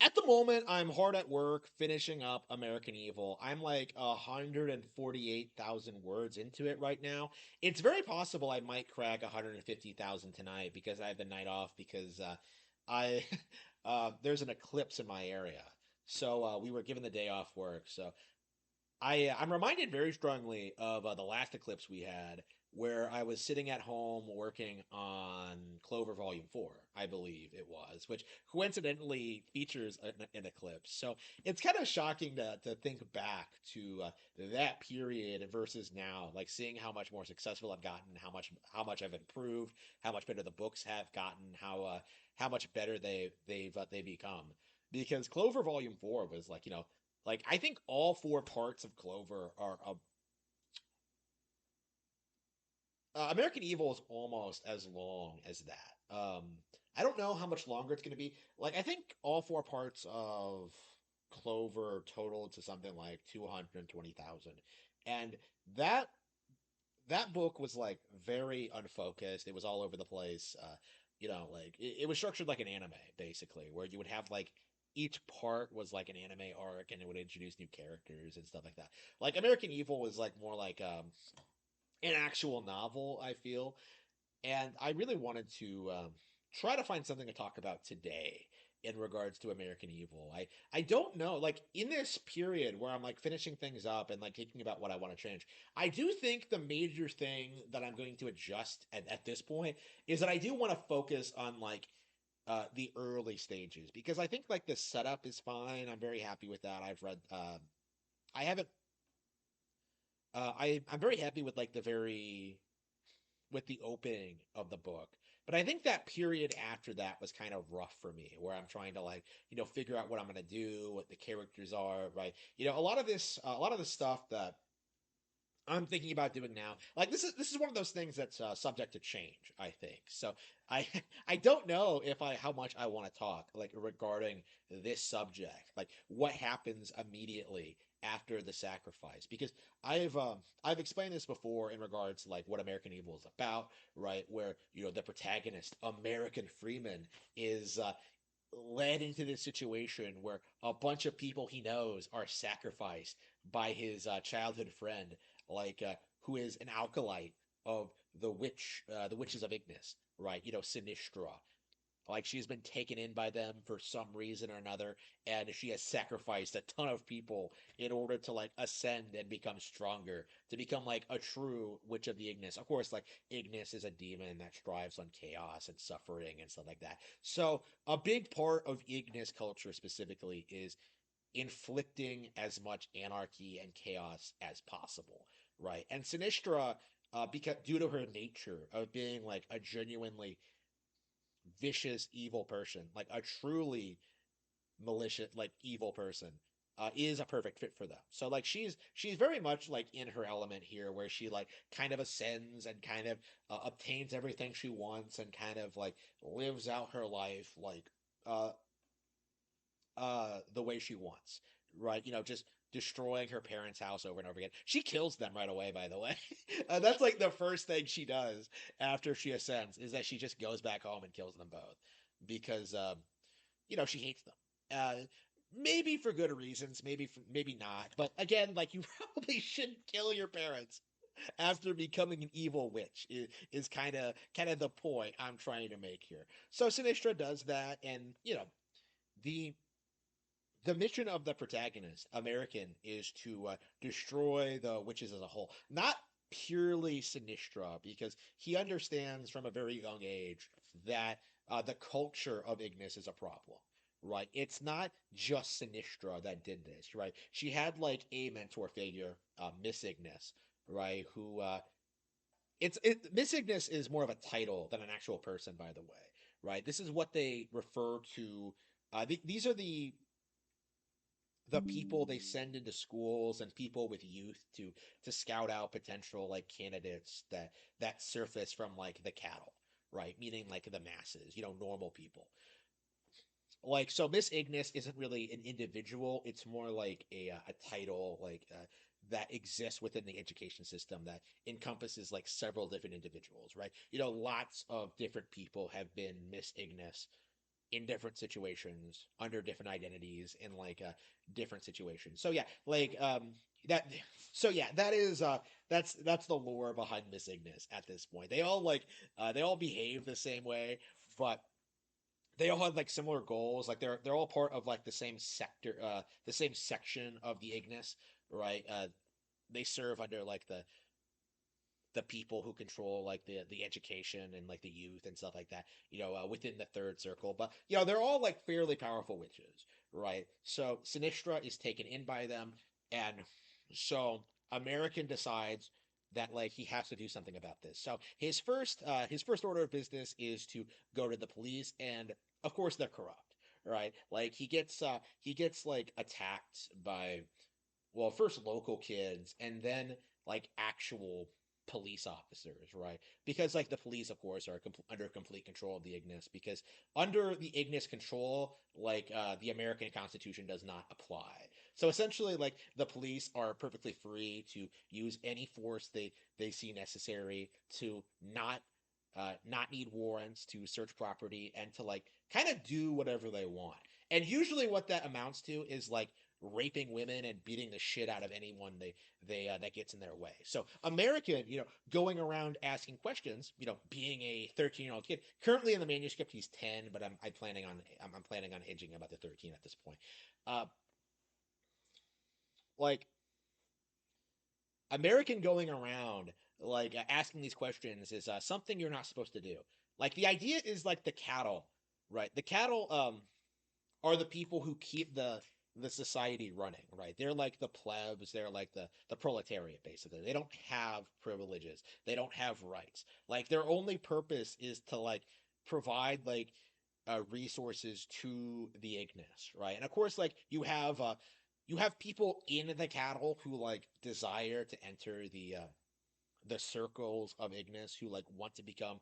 At the moment, I'm hard at work finishing up American Evil. I'm like 148,000 words into it right now. It's very possible I might crack 150,000 tonight because I have the night off because I there's an eclipse in my area. So we were given the day off work. So I'm reminded very strongly of the last eclipse we had, where I was sitting at home working on Clover Volume 4, I believe it was, which coincidentally features an eclipse. So it's kind of shocking to think back to that period versus now, like seeing how much more successful I've gotten, how much I've improved, how much better the books have gotten, how much better they've become. Because Clover Volume 4 was like I think all four parts of Clover are American Evil is almost as long as that. I don't know how much longer it's going to be. Like I think all four parts of Clover totaled to something like 220,000. And that that book was like very unfocused. It was all over the place. Like it was structured like an anime, basically, where you would have like each part was like an anime arc and it would introduce new characters and stuff like that. Like American Evil was like more like an actual novel, I feel. And I really wanted to try to find something to talk about today in regards to American Evil. I don't know, like in this period where I'm like finishing things up and like thinking about what I want to change, I do think the major thing that I'm going to adjust at this point is that I do want to focus on like the early stages because I think like the setup is fine. I'm very happy with that. I haven't I'm very happy with like with the opening of the book. But I think that period after that was kind of rough for me, where I'm trying to like, figure out what I'm gonna do, what the characters are, right? A lot of the stuff that I'm thinking about doing now, like this is one of those things that's subject to change, I think. So I I don't know if I how much I want to talk like regarding this subject, like what happens immediately after the sacrifice, because I've explained this before in regards to like what American Evil is about, right? Where the protagonist, American Freeman, is led into this situation where a bunch of people he knows are sacrificed by his childhood friend, who is an acolyte of the witches of Ignis, right? Sinistra. Like she's been taken in by them for some reason or another, and she has sacrificed a ton of people in order to like ascend and become stronger, to become like a true witch of the Ignis. Of course, like Ignis is a demon that strives on chaos and suffering and stuff like that. So a big part of Ignis culture specifically is inflicting as much anarchy and chaos as possible, right? And Sinistra, because due to her nature of being like a genuinely vicious, evil person, like a truly malicious, like evil person, is a perfect fit for them. So like she's very much like in her element here, where she like kind of ascends and kind of obtains everything she wants and kind of like lives out her life like uh the way she wants, right? Just destroying her parents' house over and over again. She kills them right away, by the way. That's like the first thing she does after she ascends is that she just goes back home and kills them both because she hates them. Uh, maybe for good reasons, maybe not. But again, like you probably shouldn't kill your parents after becoming an evil witch is kind of the point I'm trying to make here. So Sinistra does that, and the the mission of the protagonist, American, is to destroy the witches as a whole. Not purely Sinistra, because he understands from a very young age that the culture of Ignis is a problem. Right? It's not just Sinistra that did this, right? She had like a mentor figure, Miss Ignis, right? Who Miss Ignis is more of a title than an actual person, by the way, right? This is what they refer to. These are the people they send into schools and people with youth to scout out potential like candidates that surface from like the cattle, right? Meaning like the masses, normal people. Like so Miss Ignis isn't really an individual, it's more like a title that exists within the education system that encompasses like several different individuals, right? Lots of different people have been Miss Ignis in different situations under different identities in like different situations. So yeah, like that so yeah, that is that's the lore behind Miss Ignis at this point. They all behave the same way, but they all have like similar goals. Like they're all part of like the same sector, the same section of the Ignis, right? They serve under like the people who control like the education and like the youth and stuff like that, within the third circle. But they're all like fairly powerful witches, right? So Sinistra is taken in by them, and so American decides that like he has to do something about this. So his first order of business is to go to the police, and of course they're corrupt, right? Like he gets like attacked by, well, first local kids and then like actual police officers, right? Because like the police, of course, are under complete control of the Ignis. Because under the Ignis control, like the American Constitution does not apply. So essentially, like the police are perfectly free to use any force they see necessary to not need warrants to search property and to like kind of do whatever they want. And usually, what that amounts to is like raping women and beating the shit out of anyone they that gets in their way. So American, going around asking questions, being a 13-year-old kid. Currently in the manuscript he's 10, but I'm planning on edging him at the 13 at this point. Uh like American going around like asking these questions is something you're not supposed to do. Like the idea is like the cattle, right? The cattle are the people who keep the society running, right? They're like the plebs, they're like the proletariat basically. They don't have privileges. They don't have rights. Like their only purpose is to like provide like resources to the Ignis, right? And of course like you have people in the cattle who like desire to enter the circles of Ignis, who like want to become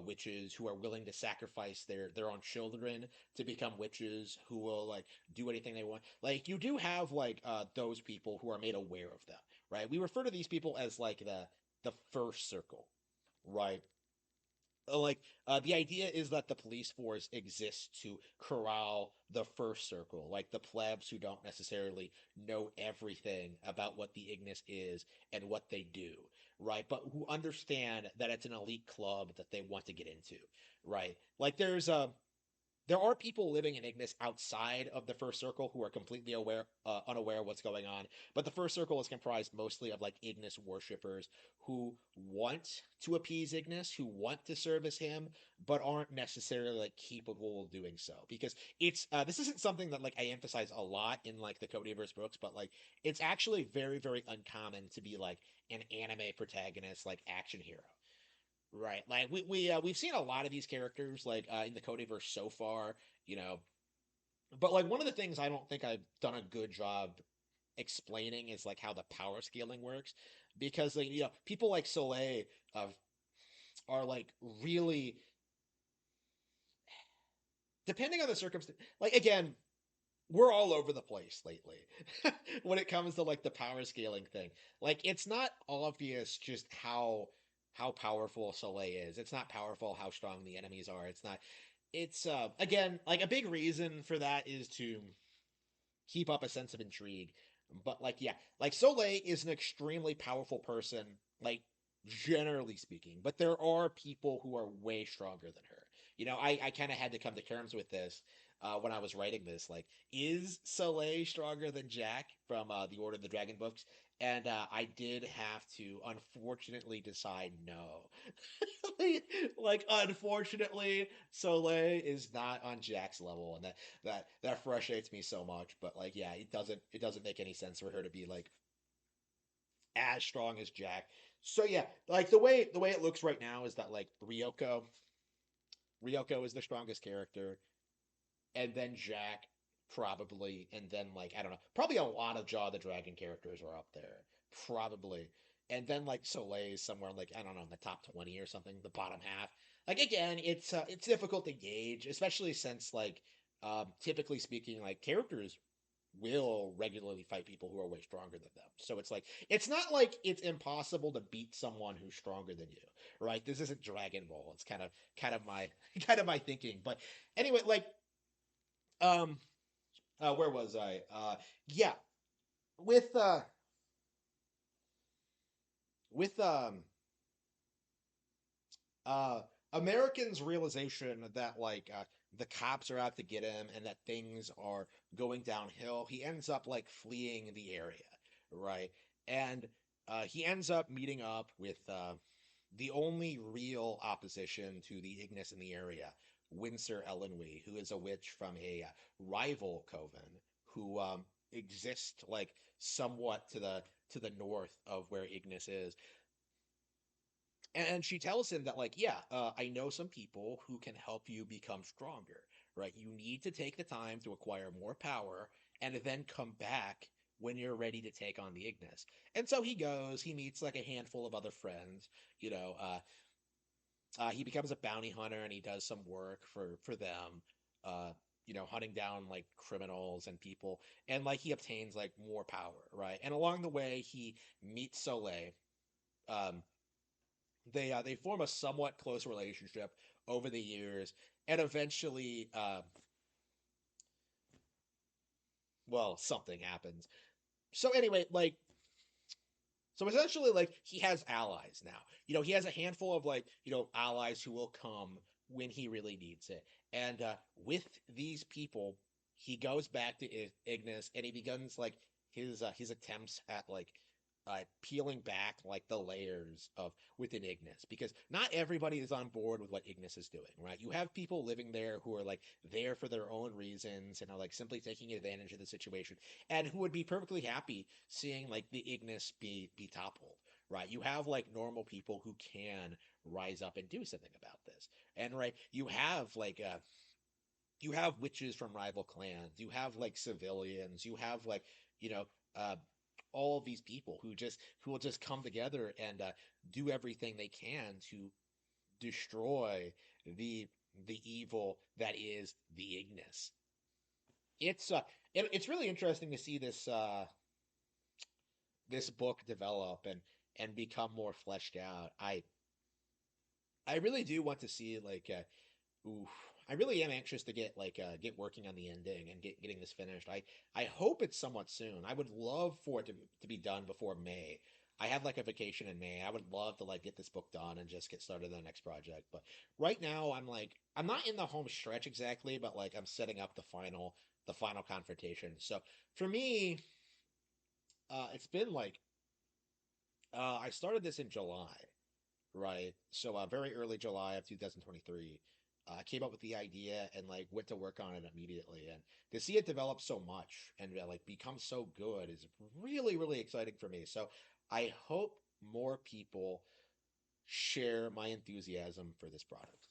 witches, who are willing to sacrifice their own children to become witches, who will like do anything they want. Like you do have like those people who are made aware of them, right? We refer to these people as like the first circle, right? The idea is that the police force exists to corral the first circle, like the plebs who don't necessarily know everything about what the Ignis is and what they do, right? But who understand that it's an elite club that they want to get into, right? Like there are people living in Ignis outside of the first circle who are completely unaware of what's going on. But the first circle is comprised mostly of like Ignis worshippers who want to appease Ignis, who want to service him, but aren't necessarily like capable of doing so. Because it's this isn't something that like I emphasize a lot in like the Codeverse books, but like it's actually very very uncommon to be like an anime protagonist, like action hero. Right. Like we've seen a lot of these characters like in the Codeverse so far, you know. But like one of the things I don't think I've done a good job explaining is like how the power scaling works, because like people like Soleil uh, are like really, depending on the circumstance. Like again, we're all over the place lately when it comes to like the power scaling thing. Like it's not obvious just how powerful Soleil is. It's not powerful how strong the enemies are. It's again like a big reason for that is to keep up a sense of intrigue. But like yeah, like Soleil is an extremely powerful person, like generally speaking, but there are people who are way stronger than her. I kind of had to come to terms with this when I was writing this. Like, is Soleil stronger than Jack from the Order of the Dragon books? And I did have to unfortunately decide no. Like unfortunately, Soleil is not on Jack's level, and that frustrates me so much. But like, yeah, it doesn't make any sense for her to be like as strong as Jack. So yeah, like the way it looks right now is that like Ryoko is the strongest character, and then Jack probably, and then like I don't know, probably a lot of Jaw the Dragon characters are up there, probably, and then like Soleil is somewhere like I don't know in the top 20 or something, the bottom half. Like again, it's difficult to gauge, especially since like typically speaking, like characters will regularly fight people who are way stronger than them. So it's not like it's impossible to beat someone who's stronger than you, right? This isn't Dragon Ball. It's kind of my kind of my thinking. But anyway, like Um, where was I? Yeah, with uh, with uh, Americans' realization that the cops are out to get him and that things are going downhill, he ends up like fleeing the area, right? And he ends up meeting up with the only real opposition to the Ignis in the area, Windsor Ellenwy, who is a witch from a rival coven who exist like somewhat to the north of where Ignis is. And she tells him that, like, yeah, I know some people who can help you become stronger, right? You need to take the time to acquire more power and then come back when you're ready to take on the Ignis. And so he goes, he meets like a handful of other friends, you know, he becomes a bounty hunter and he does some work for them, uh, hunting down like criminals and people, and like he obtains like more power, right? And along the way, he meets Soleil. Um, they form a somewhat close relationship over the years, and eventually, well, something happens. So anyway, so essentially, like he has allies now. He has a handful of like allies who will come when he really needs it. And with these people, he goes back to Ignis and he begins like his attempts at like peeling back like the layers of within Ignis, because not everybody is on board with what Ignis is doing, right? You have people living there who are like there for their own reasons and are like simply taking advantage of the situation, and who would be perfectly happy seeing like the Ignis be toppled, right? You have like normal people who can rise up and do something about this, and right, you have witches from rival clans, you have like civilians, you have like you know uh, all of these people who will just come together and do everything they can to destroy the the evil that is the Ignis. It's it's really interesting to see this book develop and become more fleshed out. I really do want to see like oof. I really am anxious to get working on the ending and getting this finished. I hope it's somewhat soon. I would love for it to be done before May. I have like a vacation in May. I would love to like get this book done and just get started on the next project. But right now I'm not in the home stretch exactly, but like I'm setting up the final confrontation. So for me, it's been like I started this in July. Right. So very early July of 2023, I came up with the idea and like went to work on it immediately. And to see it develop so much and like become so good is really, really exciting for me. So I hope more people share my enthusiasm for this product.